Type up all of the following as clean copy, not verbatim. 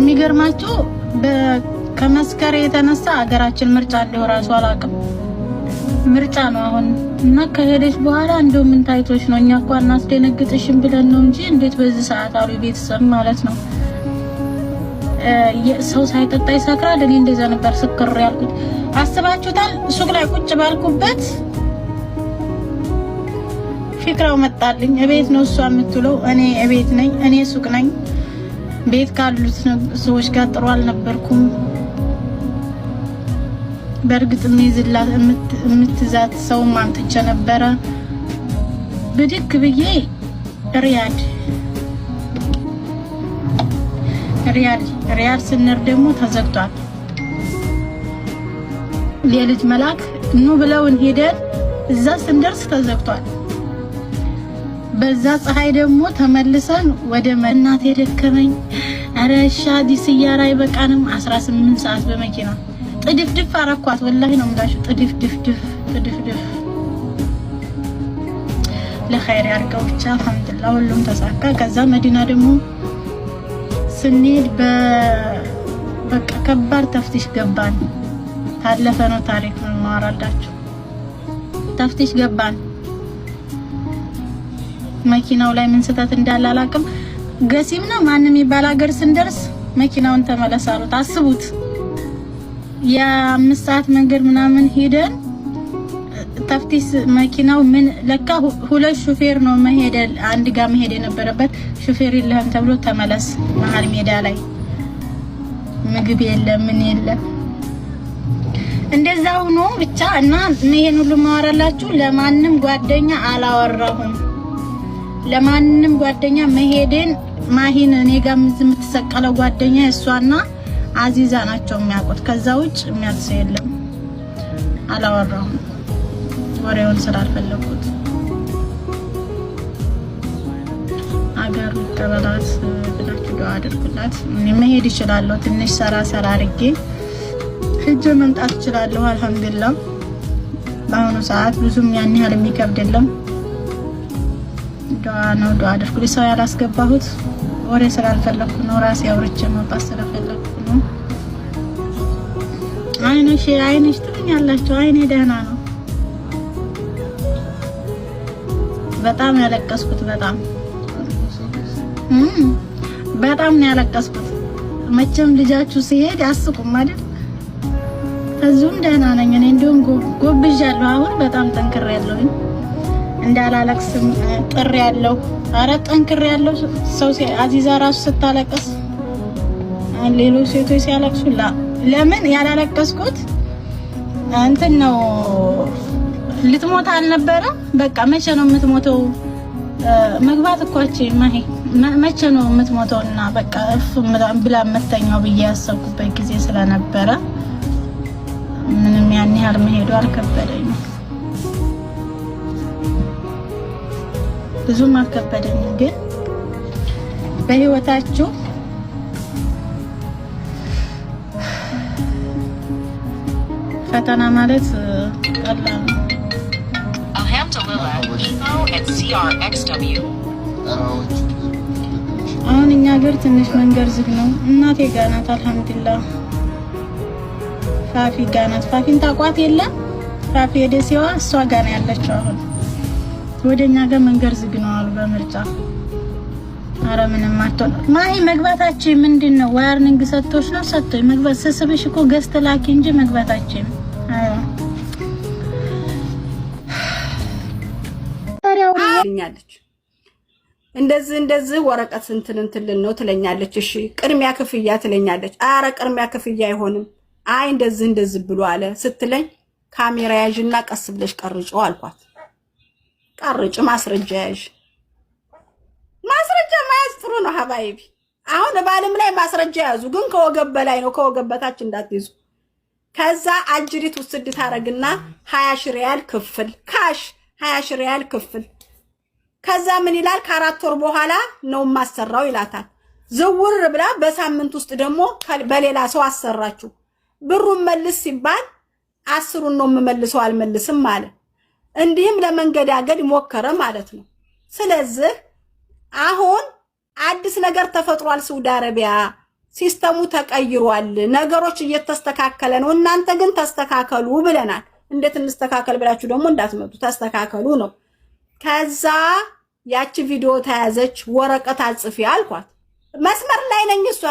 የሚገርማችሁ ከመስከረ የተነሳ ሀገራችን ምርጫ እንደው ራሱ አላውቅም ምርጫ ነው አሁን እና ከሄደች በኋላ እንደው ምን ታይቶች ነው እኛ እንኳን እናስደነግጥሽም ብለን ነው እንጂ እንዴት በዚህ ሰዓት አሉ ቤተሰብ ማለት ነው ሰው ሳይጠጣ ይሰክራል እኔ እንደዛ ነበር ስክር ያልኩት አስባችሁታል ሱቅ ላይ ቁጭ ባልኩበት ፍቅራው መጣልኝ እቤት ነው እሷ የምትለው እኔ እቤት ነኝ እኔ ሱቅ ነኝ ቤት ካሉት ሰዎች ጋር ጥሩ አልነበርኩም በርግጥ ምይዝላት የምትዛት ሰው ማምጥቼ ነበረ ብድግ ብዬ ሪያድ ስንር ደግሞ ተዘግቷል ለልጅ መላክ ኑ ብለውን ሄደን እዛ ስንደርስ ተዘግቷል በዛ ፀሐይ ደግሞ ተመልሰን ወደ መናት የደከመኝ አረሻ አዲስ ያራ ይበቃንም 18 ሰዓት በመኪና ጥድፍድፍ አረኳት ወላሂ ነው የምላችሁ ጥድፍድፍ ለኸይር ያርገው ብቻ አልሐምዱሊላህ ሁሉም ተሳካ ከዛ መዲና ደግሞ ስንሄድ በቃ ከባድ ተፍቲሽ ገባን ታለፈ ነው ታሪክ ነው ማራዳችሁ ተፍቲሽ ገባን መኪናው ላይ ምን ስህተት እንዳለ አላውቅም ገሲም ነው ማንንም ይባል ሀገር ስንደርስ መኪናውን ተመለሳሉ ታስቡት ያ5 ሰዓት መንገድ ምናምን ሄደን ተፍቲስ መኪናው ምን ለካ ሁለት ሹፌር ነው መሄድ አንድ ጋር መሄድ የነበረበት ሹፌር የለም ተብሎ ተመለስ መሃል ሜዳ ላይ ምግብ የለም ምን የለም እንደዛው ነው ብቻ እና ይሄን ሁሉ ማወራላችሁ ለማንም ጓደኛ አላወራሁም ለማንም ጓደኛ መሄድን ማሂን እኔ ጋር የምትሰቀለው ጓደኛ እሷና አዚዛ ናቸው የሚያውቁት ከዛ ውጭ የሚያውቅ የለም አላወራሁም ወሬውን ስላልፈለኩት አገሩ ተበላስ ብላችሁ ዱአ አድርጉላት መሄድ ይችላል ትንሽ ሰራ አድርጌ ሄጄ መምጣት ይችላል አልሐምዱሊላህ በአሁኑ ሰዓት ብዙም ያን ያህል የሚከብድ የለም ዱአ አድርጉልኝ ሰው ያላስገባሁት ወሬ ስላልፈለኩ ነው ራሴ አውርቼ መጣስ ስለፈለኩ ነው አይንሽ ትኛላችሁ አይኔ ደህና ነው በጣም ያለቀስኩት በጣም ነው ያለቀስኩት መቼም ልጃችሁ ሲሄድ ያስቁም አይደል ከዚሁም ደህና ነኝ እኔ እንደውም ጎብዣለሁ አሁን በጣም ጠንክሬያለሁ እንዳላለቅስም ጥሬያለሁ አረ ጠንክሬያለሁ ሰው አዚዛ ራሱ ስታለቅስ ሌሎች ሴቶች ሲያለቅሱ ለምን ያላለቀስኩት እንትን ነው ልትሞት አልነበረ በቃ መቼ ነው የምትሞተው መግባት እኮአቼ ማሂ መቼ ነው የምትሞተውና በቃ ብላ መተኛው ብዬ ያሰብኩበት ጊዜ ስለነበረ ምንም ያን ያህል መሄዱ አልከበደኝም ብዙም አልከበደኝም ግን በህይወታችሁ ፈተና ማለት ቀላል ነው አሁን እኛ ሀገር ትንሽ መንገድ ዝግ ነው እናቴ ጋር ናት አልሐምዱሊላህ ፋፊ ጋር ናት ፋፊን ታቋት የለም ፋፊ ደሴዋ እሷ ጋር ነው ያለችው አሁን ወደኛ ጋር መንገድ ዝግ ነው አሉ በምርጫ አረ ምንም አትሆን ማይ መግባታችን ምንድነው ዋርኒንግ ሰጥቶሽ ነው ሰጥቶኝ መግባት ስስብሽ እኮ ገዝተ ላኪ እንጂ መግባታችን ትለኛለች እንደዚህ ወረቀት እንትን ነው ትለኛለች እሺ ቅድሚያ ክፍያ ትለኛለች አረ ቅድሚያ ክፍያ አይሆንም አይ እንደዚህ ብሎ አለ ስትለኝ ካሜራ ያዥና ቀስ ብለሽ ቀርጪው አልኳት ቀርጭ ማስረጃ ያዥ ማስረጃ ማያዝ ጥሩ ነው ሀባይቢ አሁን ባለም ላይ ማስረጃ ያዙ ግን ከወገብ በላይ ነው ከወገብ በታች እንዳትይዙ ከዛ አጅሪት ውስድ ታረግና 20 ሪያል ክፍል ካሽ 20 ሪያል ክፍል ከዛ ምን ይላል ከ4 ወር በኋላ ነው ማሰራው ይላታል ዝውር ብላ በሳምንት ውስጥ ደግሞ በሌላ ሰው አሰራችሁ ብሩን መልስ ሲባል 10ን ነው መመልሰው አልመልስም ማለት እንዲህም ለመንገዳገድ ሞከረ ማለት ነው ስለዚህ አሁን አዲስ ነገር ተፈጥሯል ሳውዲ አረቢያ ሲስተሙ ተቀይሯል፣ ነገሮች እየተስተካከለ ነው። እናንተ ግን ተስተካከሉ ብለናል። እንዴት እንስተካከል ብላችሁ ደግሞ እንዳትመጡ፣ ተስተካከሉ ነው። ከዛ ያቺ ቪዲዮ ተያዘች። ወረቀት አጽፊ አልኳት። መስመር ላይ ነኝ፣ እሷ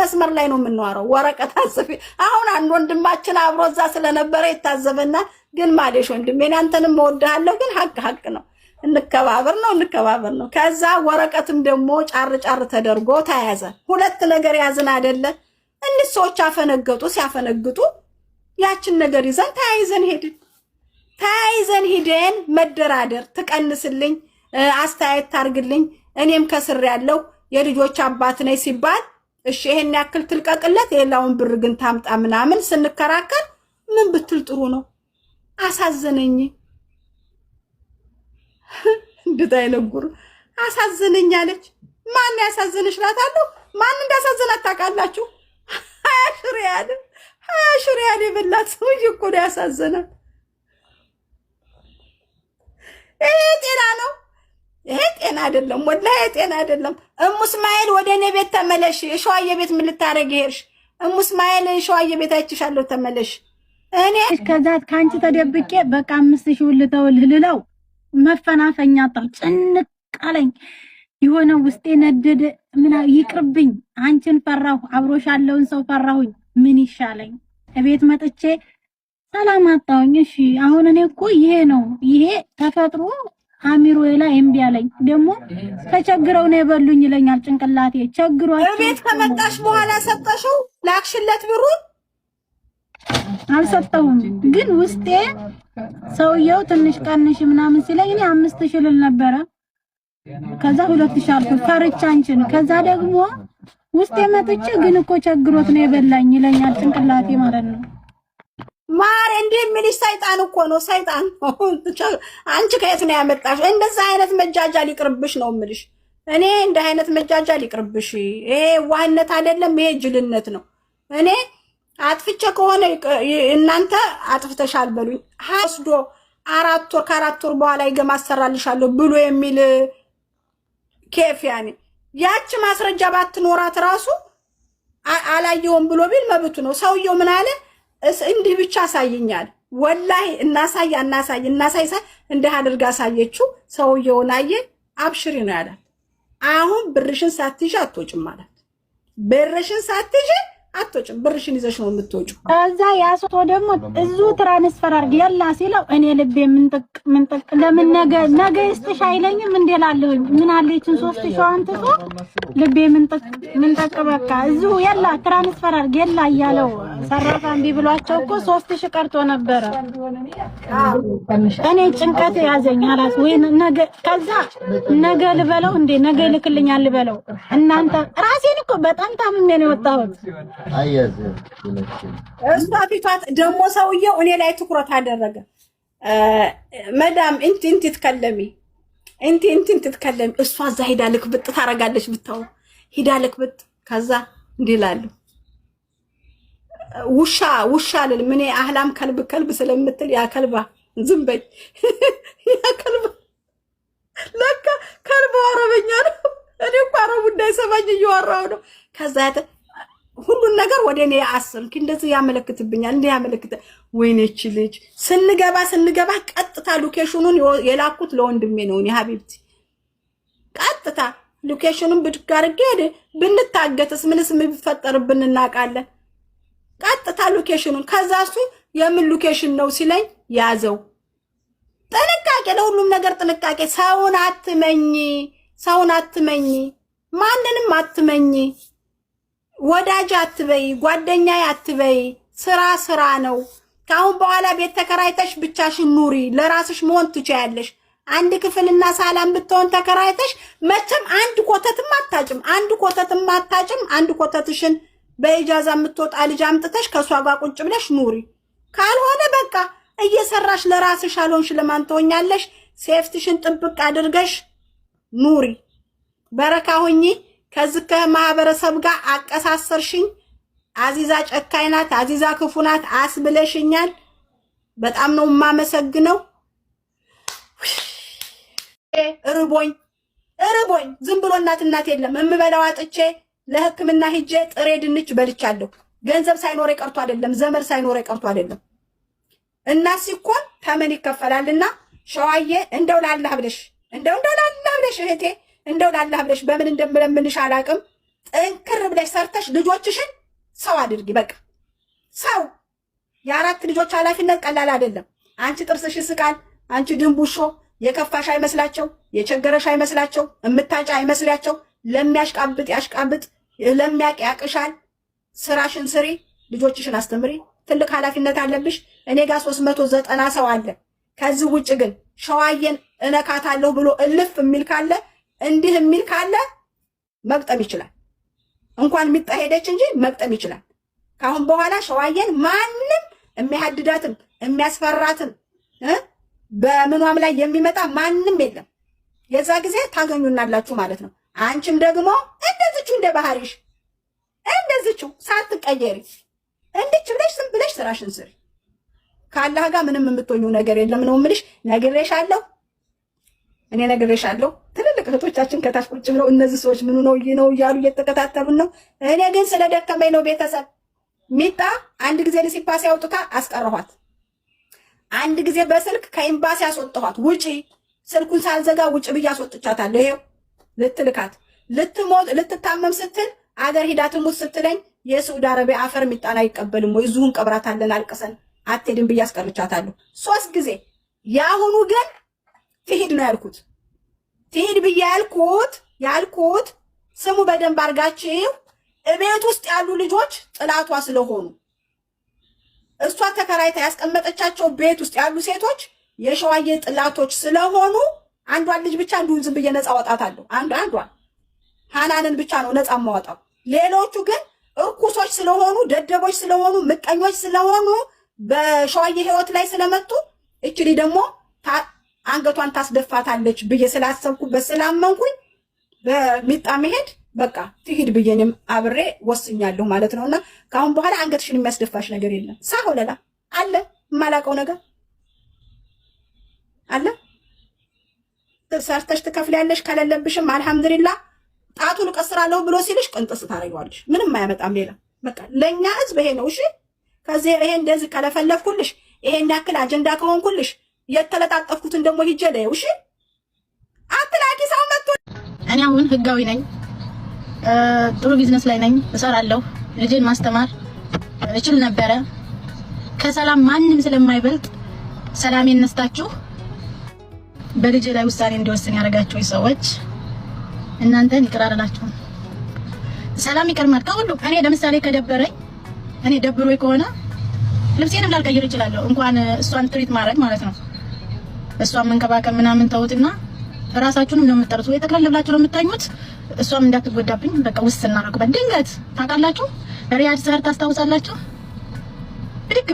መስመር ላይ ነው የምንዋረው። ወረቀት አጽፊ። አሁን አንድ ወንድማችን አብሮ እዛ ስለነበረ የታዘበና ግን ማለሽ ወንድሜ አንተንም እወድሃለሁ፣ ግን ሀቅ ነው፣ እንከባበር ነው። ከዛ ወረቀትም ደግሞ ጫር ተደርጎ ተያዘ። ሁለት ነገር ያዝን አይደለ? እንዴ ሰዎች አፈነገጡ። ሲያፈነግጡ ያችን ነገር ይዘን ተያይዘን ሄደን መደራደር፣ ትቀንስልኝ፣ አስተያየት ታርግልኝ፣ እኔም ከስር ያለው የልጆች አባት ነኝ ሲባል እሺ ይሄን ያክል ትልቀቅለት፣ የሌላውን ብር ግን ታምጣ ምናምን ስንከራከር ምን ብትል ጥሩ ነው? አሳዘነኝ። እንድታይነጉር አሳዘነኝ አለች። ማን ያሳዘነሽ እላታለሁ። ማን እንዳሳዘናት ታውቃላችሁ? 20 ሺህ ሪያል የበላት ሰውዬ እኮ ነው ያሳዘናት። ይሄ ጤና ነው? ይሄ ጤና አይደለም፣ ወላሂ ጤና አይደለም። እሙ እስማኤል ወደ እኔ ቤት ተመለሽ። ሸዋዬ ቤት ምን ልታረጊ ሄድሽ? እሙ እስማኤል ሸዋዬ ቤት አይችሻለሁ፣ ተመለሽ። እኔ ከዛ ካንቺ ተደብቄ በቃ 5000 ልተውልህ ልለው መፈናፈኛ አጣሁ። ጭንቅ አለኝ። የሆነ ውስጤ ነደደ። ምን ይቅርብኝ፣ አንቺን ፈራሁ፣ አብሮሽ ያለውን ሰው ፈራሁኝ። ምን ይሻለኝ? እቤት መጥቼ ሰላም አጣሁኝ። እሺ አሁን እኔ እኮ ይሄ ተፈጥሮ አሚሮዬ ላይ እምቢ አለኝ። ደግሞ ተቸግረው ነው የበሉኝ ይለኛል ጭንቅላቴ። ቸግሯቸው እቤት ከመጣሽ በኋላ ሰጠሽው? ላክሽለት ብሩን? አልሰጠሁም፣ ግን ውስጤ ሰውየው ትንሽ ቀንሽ ምናምን ሲለኝ እኔ 5000 ልል ነበረ። ከዛ 2000 አልኩት ፈርቻ አንቺን። ከዛ ደግሞ ውስጤ መጥቼ ግን እኮ ቸግሮት ነው የበላኝ ይለኛል ጭንቅላቴ ማለት ነው። ማር እንዴ ምን ሰይጣን እኮ ነው፣ ሰይጣን። አንቺ ከየት ነው ያመጣሽ? እንደዛ አይነት መጃጃል ይቅርብሽ ነው የምልሽ። እኔ እንደ አይነት መጃጃል ይቅርብሽ። ይሄ ዋህነት አይደለም፣ ይሄ ጅልነት ነው። እኔ አጥፍቼ ከሆነ እናንተ አጥፍተሻል በሉኝ። ወስዶ 4 ወር ከ4 ወር በኋላ ይገማ አሰራልሻለሁ ብሎ የሚል ኬፍ ያኔ ያቺ ማስረጃ ባትኖራት ራሱ አላየውም ብሎ ቢል መብቱ ነው። ሰውየው ምን አለ? እንዲህ ብቻ አሳየኛል። ወላሂ እናሳይ እንደ አድርጋ አሳየችው። ሰውየውን አየ። አብሽሪ ነው ያላት። አሁን ብርሽን ሳትይዥ አትወጭም ማለት። ብርሽን ሳትይዥ አትወጭም፣ ብርሽን ይዘሽ ነው የምትወጪው። ከዛ ያሶቶ ደግሞ እዙ ትራንስፈር አድርግ ያላ ሲለው እኔ ልቤ ምንጥቅ ለምን ነገ ይስጥሽ አይለኝም እንዴ ላለሁኝ። ምን አለችን 3000 አንጥቶ ልቤ ምንጥቅ በቃ እዙ ያላ ትራንስፈር አድርግ ያላ እያለው ሰራፋ እምቢ ብሏቸው እኮ 3000 ቀርቶ ነበረ። እኔ ጭንቀት ያዘኝ አላስ ወይ ከዛ ነገ ልበለው እንዴ ነገ ይልክልኛል ልበለው። እናንተ ራሴን እኮ በጣም ታምሜ ነው የወጣሁት። እሷ ፊቷት ደግሞ ሰውየው እኔ ላይ ትኩረት አደረገ። መዳም እንት ትከለሚ እሷ እዛ ሄዳ ልክብጥ ታረጋለች። ብታው ሄዳ ልክብጥ ከዛ እንዲላሉ ውሻ ልል ምን አህላም ከልብ ስለምትል ያ ከልባ ዝም በይ ያ ከልባ ለካ ከልባ አረበኛ ነው። እኔ እኮ አረቡ እንዳይሰማኝ እያወራሁ ነው። ከዛ ሁሉን ነገር ወደ እኔ አስርክ እንደዚህ ያመለክትብኛል። እንዴ ያመለክተ ወይኔች ልጅ ስንገባ ቀጥታ ሎኬሽኑን የላኩት ለወንድሜ ነው። እኔ ሀቢብቲ ቀጥታ ሎኬሽኑን ብድጋርጌ ብንታገተስ ምንስ ቢፈጠርብን እናውቃለን። ቀጥታ ሎኬሽኑን ከዛሱ የምን ሎኬሽን ነው ሲለኝ ያዘው። ጥንቃቄ፣ ለሁሉም ነገር ጥንቃቄ። ሰውን አትመኝ፣ ማንንም አትመኝ። ወዳጅ አትበይ፣ ጓደኛ አትበይ። ስራ ነው። ካሁን በኋላ ቤት ተከራይተሽ ብቻሽን ኑሪ። ለራስሽ መሆን ትችያለሽ። አንድ ክፍልና ሳላም ብትሆን ተከራይተሽ መቼም አንድ ኮተትም አታጭም። አንድ ኮተትሽን በኢጃዛ የምትወጣ ልጅ አምጥተሽ ከሷ ጋር ቁጭ ብለሽ ኑሪ። ካልሆነ በቃ እየሰራሽ ለራስሽ አልሆንሽ ለማን ትሆኛለሽ? ሴፍቲሽን ጥብቅ አድርገሽ ኑሪ። በረካ ሁኚ። ከዚህ ከማህበረሰብ ጋር አቀሳሰርሽኝ። አዚዛ ጨካኝ ናት፣ አዚዛ ክፉ ናት አስብለሽኛል። በጣም ነው የማመሰግነው። እርቦኝ ዝም ብሎ እናት የለም። እምበላው አጥቼ ለሕክምና ሂጄ ጥሬ ድንች በልቻለሁ። ገንዘብ ሳይኖር ቀርቶ አይደለም፣ ዘመድ ሳይኖር ቀርቶ አይደለም። እና ሲኮን ተመን ይከፈላልና ሸዋዬ እንደው ላላህ ብለሽ እንደው ላላህ ብለሽ እህቴ እንደው ላላህ ብለሽ በምን እንደምለምንሽ አላቅም። ጥንክር ብለሽ ሰርተሽ ልጆችሽን ሰው አድርጊ። በቃ ሰው የአራት ልጆች ኃላፊነት ቀላል አይደለም። አንቺ ጥርስሽ ይስቃል፣ አንቺ ድንቡሾ የከፋሽ አይመስላቸው፣ የቸገረሽ አይመስላቸው፣ እምታጫ አይመስላቸው። ለሚያሽቃብጥ ያሽቃብጥ፣ ለሚያቅ ያቅሻል። ስራሽን ስሪ፣ ልጆችሽን አስተምሪ። ትልቅ ኃላፊነት አለብሽ። እኔ ጋር 390 ሰው አለ። ከዚህ ውጭ ግን ሸዋዬን እነካታለሁ ብሎ እልፍ የሚል ካለ እንዲህ የሚል ካለ መቅጠም ይችላል። እንኳን ሚጣ ሄደች እንጂ መቅጠም ይችላል። ካሁን በኋላ ሸዋዬን ማንም የሚያድዳትም የሚያስፈራትም በምኗም ላይ የሚመጣ ማንም የለም። የዛ ጊዜ ታገኙናላችሁ ማለት ነው። አንቺም ደግሞ እንደዚቹ እንደ ባህሪሽ እንደዚቹ ሳትቀየሪ እንድች ብለሽ ዝም ብለሽ ስራሽን ስሪ። ካላህ ጋር ምንም የምትሆኙ ነገር የለም ነው የምልሽ። ነግሬሻለሁ፣ እኔ ነግሬሻለሁ። ትልልቅ እህቶቻችን ከታች ቁጭ ብለው እነዚህ ሰዎች ምኑ ነው ነው እያሉ እየተከታተሉን ነው። እኔ ግን ስለደከመኝ ነው። ቤተሰብ ሚጣ አንድ ጊዜ ለሲፓሲ አውጥታ አስቀረኋት። አንድ ጊዜ በስልክ ከኤምባሲ አስወጣኋት። ውጪ ስልኩን ሳልዘጋ ውጪ ብዬ አስወጥቻታለሁ። ይሄው ልትልካት ልትሞት ልትታመም ስትል አገር ሂዳ ትሙት ስትለኝ የሳውዲ አረቢያ አፈር ሚጣን አይቀበልም ወይ እዚሁን ቀብራታለን አልቅሰን አትሄድም ብዬ አስቀርቻታለሁ 3 ጊዜ። ያሁኑ ግን ትሂድ ነው ያልኩት። ትሂድ ብዬ ያልኩት ስሙ በደንብ አድርጋችሁ እቤት ውስጥ ያሉ ልጆች ጥላቷ ስለሆኑ እሷ ተከራይታ ያስቀመጠቻቸው ቤት ውስጥ ያሉ ሴቶች የሸዋዬ ጥላቶች ስለሆኑ አንዷን ልጅ ብቻ እንዱን ዝም ብዬ ነፃ ወጣታለሁ። አንዷን ሃናንን ብቻ ነው ነፃ ማወጣው። ሌሎቹ ግን እርኩሶች ስለሆኑ ደደቦች ስለሆኑ ምቀኞች ስለሆኑ በሸዋዬ ህይወት ላይ ስለመጡ እቺ ደግሞ አንገቷን ታስደፋታለች ብዬ ስላሰብኩበት ስላመንኩኝ በሚጣ መሄድ በቃ ትሂድ ብዬንም አብሬ ወስኛለሁ ማለት ነውና ካሁን በኋላ አንገትሽን የሚያስደፋሽ ነገር የለም። ሳሆለላ አለ የማላውቀው ነገር አለ። ሰርተሽ ትከፍያለሽ፣ ከሌለብሽም አልሐምዱሊላህ ጣቱን ቀስራለሁ ብሎ ሲልሽ ቅንጥስ ታረጋዋለሽ። ምንም አያመጣም ሌላ። በቃ ለኛ ህዝብ ይሄ ነው። እሺ ከዚህ ይሄ እንደዚህ ከለፈለፍኩልሽ ይሄን ያክል አጀንዳ ከሆንኩልሽ የተለጣጠፍኩትን ደግሞ ሂጄ ላይ እሺ አትላኪ ሰው መጥቶ እኔ አሁን ህጋዊ ነኝ፣ ጥሩ ቢዝነስ ላይ ነኝ፣ እሰራለሁ። ልጄን ማስተማር እችል ነበረ። ከሰላም ማንም ስለማይበልጥ ሰላሜን ነስታችሁ በልጄ ላይ ውሳኔ እንዲወስን ያደርጋችሁ ሰዎች እናንተን ይቀራራላችሁ። ሰላም ይቀርማል ከሁሉ። እኔ ለምሳሌ ከደበረኝ እኔ ደብሮኝ ከሆነ ልብሴንም ላልቀይር እችላለሁ። እንኳን እሷን ትሪት ማድረግ ማለት ነው። እሷን መንከባከብ ምናምን ተውትና ራሳችሁንም ነው የምትጠሩት ወይ ተከለል ብላችሁ ነው የምታኙት። እሷም እንዳትጎዳብኝ በቃ ውስና ነው። በድንገት ታውቃላችሁ፣ ሪያድ ሰር ታስታውሳላችሁ። ብድግ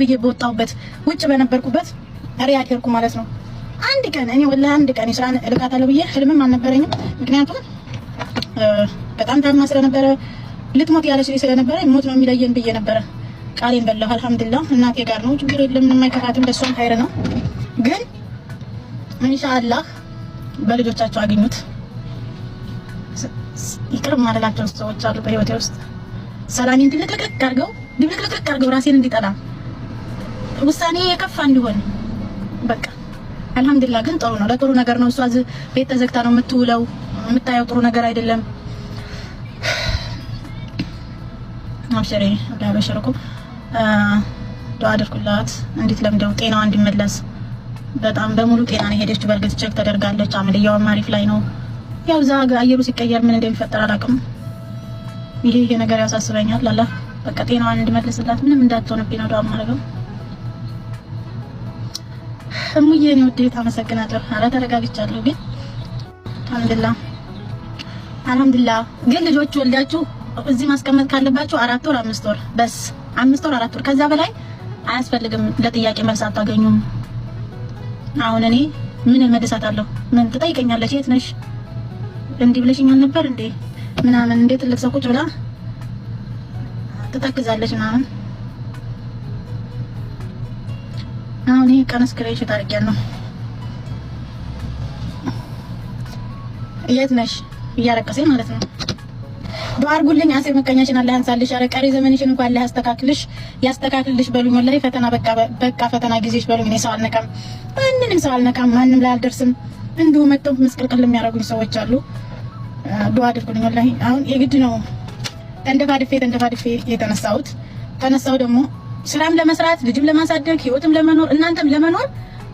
ብዬ በወጣሁበት ውጭ በነበርኩበት ሪያድ ሄድኩ ማለት ነው። አንድ ቀን እኔ ወላሂ አንድ ቀን ስራን እልካታለሁ ብዬ ህልምም አልነበረኝም። ምክንያቱም በጣም ታማ ስለነበረ ልትሞት ያለች ስለነበረ ሞት ነው የሚለየን ብዬ ነበረ። ቃሌን በላሁ። አልሐምዱሊላህ እናቴ ጋር ነው፣ ችግር የለም፣ ምንም አይከፋትም። ለሷም ኸይር ነው። ግን ኢንሻአላህ በልጆቻቸው አገኙት። ይቅር ማለላቸው ሰዎች አሉ በህይወቴ ውስጥ ሰላሜን ድብልቅልቅ አድርገው ራሴን እንዲጠላ ውሳኔ የከፋ እንዲሆን በቃ አልሐምዱሊላህ። ግን ጥሩ ነው፣ ለጥሩ ነገር ነው። እሷ ቤት ተዘግታ ነው የምትውለው። የምታየው ጥሩ ነገር አይደለም። አብሽሪ ወዳበሽርኩም ዱአ አድርጉላት እንድትለምደው ጤናዋ እንዲመለስ። በጣም በሙሉ ጤና ነው ሄደች። በርግጥ ቼክ ተደርጋለች። አመልያው አሪፍ ላይ ነው። ያው እዛ አየሩ ሲቀየር ምን እንደሚፈጠር አላውቅም። ይሄ ነገር ያሳስበኛል። አላህ በቃ ጤናዋን እንዲመልስላት ምንም እንዳትሆንብኝ ነው ዱአ ማድረግ። እሙዬ ነው ወዴት አመሰግናለሁ። ኧረ ተረጋግቻለሁ። ግን አልሐምዱሊላህ ግን ልጆች ወልዳችሁ እዚህ ማስቀመጥ ካለባችሁ 4 ወር 5 ወር በስ 5 ወር 4 ወር ከዛ በላይ አያስፈልግም። ለጥያቄ መልስ አታገኙም። አሁን እኔ ምን መልሳታለሁ? ምን ትጠይቀኛለች? የት ነሽ እንዲህ ብለሽኛል ነበር እንዴ ምናምን እንዴ ትልቅ ሰው ቁጭ ብላ ትተክዛለች ምናምን። አሁን ይሄ ቀን ስክሪንሾት አድርጌያለሁ። የት ነሽ እያለቀሰኝ ማለት ነው። ዱአ አድርጉልኝ። አሴ መቀኛሽን አላህ ያንሳልሽ። ኧረ ቀሪ ዘመንሽን እንኳን አላህ ያስተካክልሽ በሉኝ። ወላሂ ፈተና በቃ ፈተና ጊዜሽ በሉኝ። እኔ ሰው አልነካም፣ ማንንም ሰው አልነካም፣ ማንም ላይ አልደርስም። እንዲሁ መጥተው መስቀልቅል የሚያደርጉኝ ሰዎች አሉ። ዱአ አድርጉልኝ። ወላሂ አሁን የግድ ነው ተንደፋድፌ ተነሳው ደግሞ ስራም ለመስራት ልጅም ለማሳደግ ህይወትም ለመኖር እናንተም ለመኖር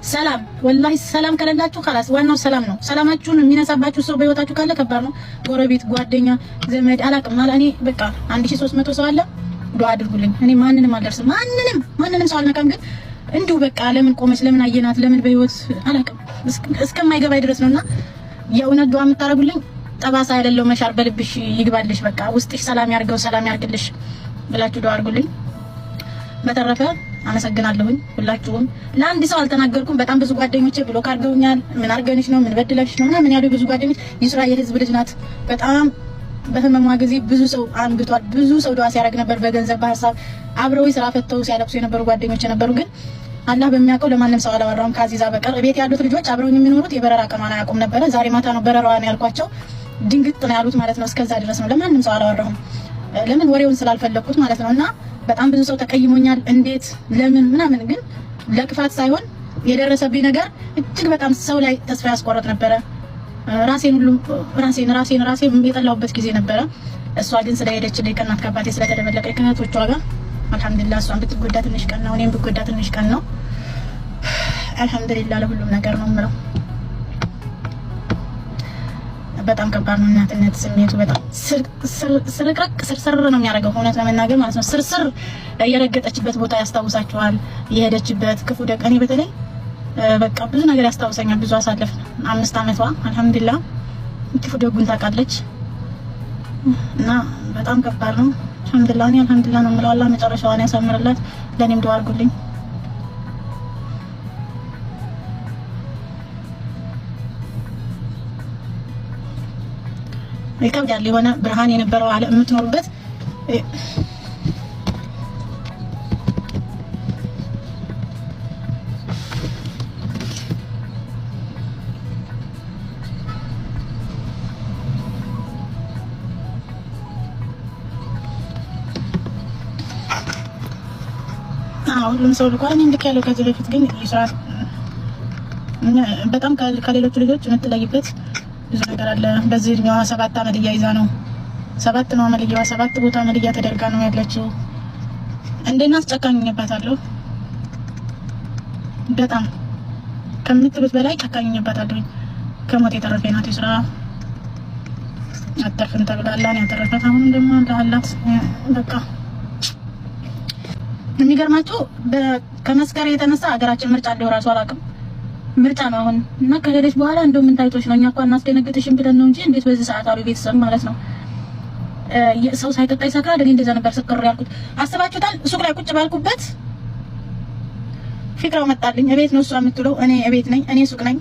ሰላም ወላሂ ሰላም ከሌላችሁ خلاص ዋናው ሰላም ነው። ሰላማችሁን የሚነሳባችሁ ሰው በህይወታችሁ ካለ ከባድ ነው። ጎረቤት፣ ጓደኛ፣ ዘመድ አላቅም ማለት እኔ በቃ 1300 ሰው አለ። ዱአ አድርጉልኝ። እኔ ማንንም አልደርስም፣ ማንንም ሰው አልነካም። ግን እንዲሁ በቃ ለምን ቆመች፣ ለምን አየናት፣ ለምን በህይወት አላቅም እስከማይገባኝ ድረስ ነውና የእውነት ዱአ የምታረጉልኝ ጠባሳ አይደለም መሻር በልብሽ ይግባልሽ። በቃ ውስጥሽ ሰላም ያርገው፣ ሰላም ያርግልሽ ብላችሁ ዱአ አድርጉልኝ። በተረፈ አመሰግናለሁኝ ሁላችሁም። ለአንድ ሰው አልተናገርኩም። በጣም ብዙ ጓደኞቼ ብሎክ አድርገውኛል። ምን አርገንሽ ነው፣ ምን በድለሽ ነው እና ምን ያሉ ብዙ ጓደኞች ይስራ የህዝብ ልጅ ናት። በጣም በህመሟ ጊዜ ብዙ ሰው አንግቷል። ብዙ ሰው ዱአ ሲያደርግ ነበር፣ በገንዘብ በሐሳብ አብረው ስራ ፈተው ሲያለቅሱ የነበሩ ጓደኞቼ ነበሩ። ግን አላህ በሚያውቀው ለማንም ሰው አላወራሁም ከአዚዛ በቀር። ቤት ያሉት ልጆች አብረውኝ የሚኖሩት የበረራ ቀኗን አያውቁም ነበረ። ዛሬ ማታ ነው በረራዋን ያልኳቸው። ድንግጥ ነው ያሉት ማለት ነው። እስከዛ ድረስ ነው ለማንም ሰው አላወራሁም። ለምን ወሬውን ስላልፈለኩት ማለት ነውና በጣም ብዙ ሰው ተቀይሞኛል። እንዴት ለምን ምናምን፣ ግን ለክፋት ሳይሆን የደረሰብኝ ነገር እጅግ በጣም ሰው ላይ ተስፋ ያስቆረጥ ነበረ። ራሴን የጠላሁበት ጊዜ ነበረ። እሷ ግን ስለሄደች ከእናት ከአባቴ ስለተደበለቀ ከእህቶቿ ጋር አልሐምዱሊላህ፣ እሷን ብትጎዳ ትንሽ ቀን ነው፣ እኔም ብጎዳ ትንሽ ቀን ነው። አልሐምዱሊላህ ለሁሉም ነገር ነው የምለው። በጣም ከባድ ነው እናትነት ስሜቱ። በጣም ስርቅርቅ ነው የሚያደርገው እውነት ለመናገር ማለት ነው። ስርስር የረገጠችበት ቦታ ያስታውሳችኋል። የሄደችበት ክፉ ደግ። እኔ በተለይ በቃ ብዙ ነገር ያስታውሰኛል። ብዙ አሳለፍን። 5 አመቷ አልሐምዱሊላህ ክፉ ደጉን ታውቃለች እና በጣም ከባድ ነው። አልሐምዱሊላህ እኔ አልሐምዱሊላህ ነው የምለው። አላህ መጨረሻዋን ያሳምርላት። ለኔም ዱአ አድርጉልኝ። ይከብዳል። የሆነ ብርሃን የነበረው ዓለም የምትኖርበት ሁሉም ሰው ልኳል። እኔ ልክ ያለው ከዚህ በፊት ግን ይስራል። በጣም ከሌሎቹ ልጆች የምትለይበት ብዙ ነገር አለ። በዚህ እድሜዋ 7 አመልያ ይዛ ነው። 7 ነው አመልያዋ። 7 ቦታ አመልያ ተደርጋ ነው ያለችው። እንደና አስጨካኝነባታለሁ። በጣም ከምትሉት በላይ ጨካኝነባታለሁ። ከሞት የተረፈኝ ናት ይስራ። አተርፍን ተብላላን ያተረፈት አሁን ደግሞ እንዳላት በቃ የሚገርማችሁ ከመስከረ የተነሳ ሀገራችን ምርጫ እንደው ራሱ አላውቅም። ምርጫ ነው አሁን እና ከሄደች በኋላ እንደው ምን ታይቶች ነው? እኛ እንኳን እናስደነግጥሽም ብለን ነው እንጂ እንዴት በዚህ ሰዓት አሉ ቤተሰብ ማለት ነው። ሰው ሳይጠጣ ይሰክራል። እኔ እንደዛ ነበር ስክር ያልኩት። አስባችሁታል? ሱቅ ላይ ቁጭ ባልኩበት ፍቅራው መጣልኝ። እቤት ነው እሷ የምትውለው፣ እኔ እቤት ነኝ። እኔ ሱቅ ነኝ።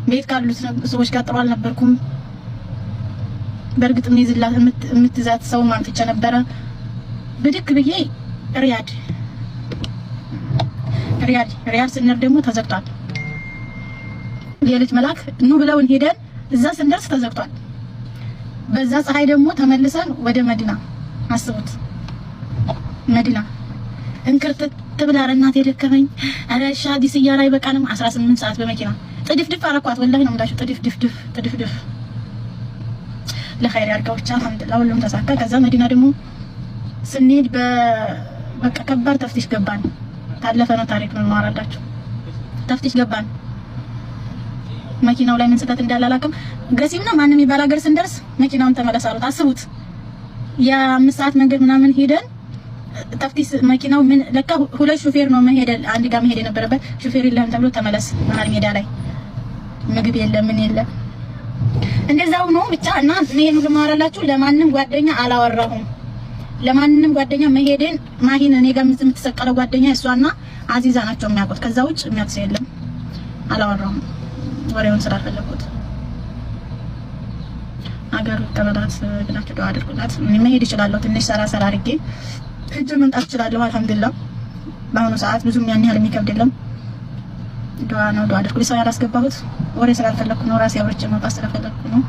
ቤት ካሉት ሰዎች ጋር ጥሩ አልነበርኩም። በእርግጥ ምን ይዝላት የምትዛት ሰው ማምጥቼ ነበረ። ብድክ ብዬ ሪያድ ስንር ደግሞ ተዘግቷል። የልጅ መልአክ ኑ ብለውን ሄደን እዛ ስንደርስ ተዘግቷል። በዛ ፀሐይ ደግሞ ተመልሰን ወደ መዲና አስቡት። መዲና እንክርትት ብላ እናቴ ደከመኝ። አረ ሻዲስ እያለ አይበቃንም። 18 ሰዓት በመኪና ጥድፍድፍ አረኳት። ወላሂ ነው የምላችሁ ጥድፍድፍ ለኸይር ያርገው ብቻ አልሐምዱሊላህ ሁሉም ተሳካ። ከዛ መዲና ደግሞ ስንሄድ በቃ ከባድ ተፍቲሽ ገባን። ታለፈ ነው ታሪክ ነው ማራዳችሁ። ተፍቲሽ ገባን። መኪናው ላይ ምን ስህተት እንዳላላከም ገሲምና ማንም የሚባል ሀገር ስንደርስ መኪናውን ተመለሳሉት። አስቡት የ5 ሰዓት መንገድ ምናምን ሄደን ተፍቲሽ መኪናው ምን ለካ 2 ሹፌር ነው መሄድ አንድ ጋር መሄድ የነበረበት ሹፌር የለም ተብሎ ተመለስ። መሀል ሜዳ ላይ ምግብ የለም ምን የለም እንደዛው ነው ብቻ። እና ይሄን ሁሉ ማወራላችሁ ለማንም ጓደኛ አላወራሁም። ለማንም ጓደኛ መሄድን ማሂን እኔ ጋር የምትሰቀለው ጓደኛ እሷና አዚዛ ናቸው የሚያውቁት። ከዛ ውጭ የሚያውቅ ሰው የለም። አላወራሁም ወሬውን ስላልፈለኩት። አገሩ ተበላት ብላችሁ ዱአ አድርጉላት። እኔ መሄድ እችላለሁ። ትንሽ ሰራ አድርጌ እጅ መምጣት እችላለሁ። አልሐምዱሊላህ በአሁኑ ሰዓት ብዙም ያን ያህል የሚከብድ የለም። ዱአ ነው። ዱአ አድርጉ። ሰው ያላስገባሁት ወሬ ስላልፈለኩ ነው። ራሴ አውርቼ መውጣት ስለፈለኩ ነው።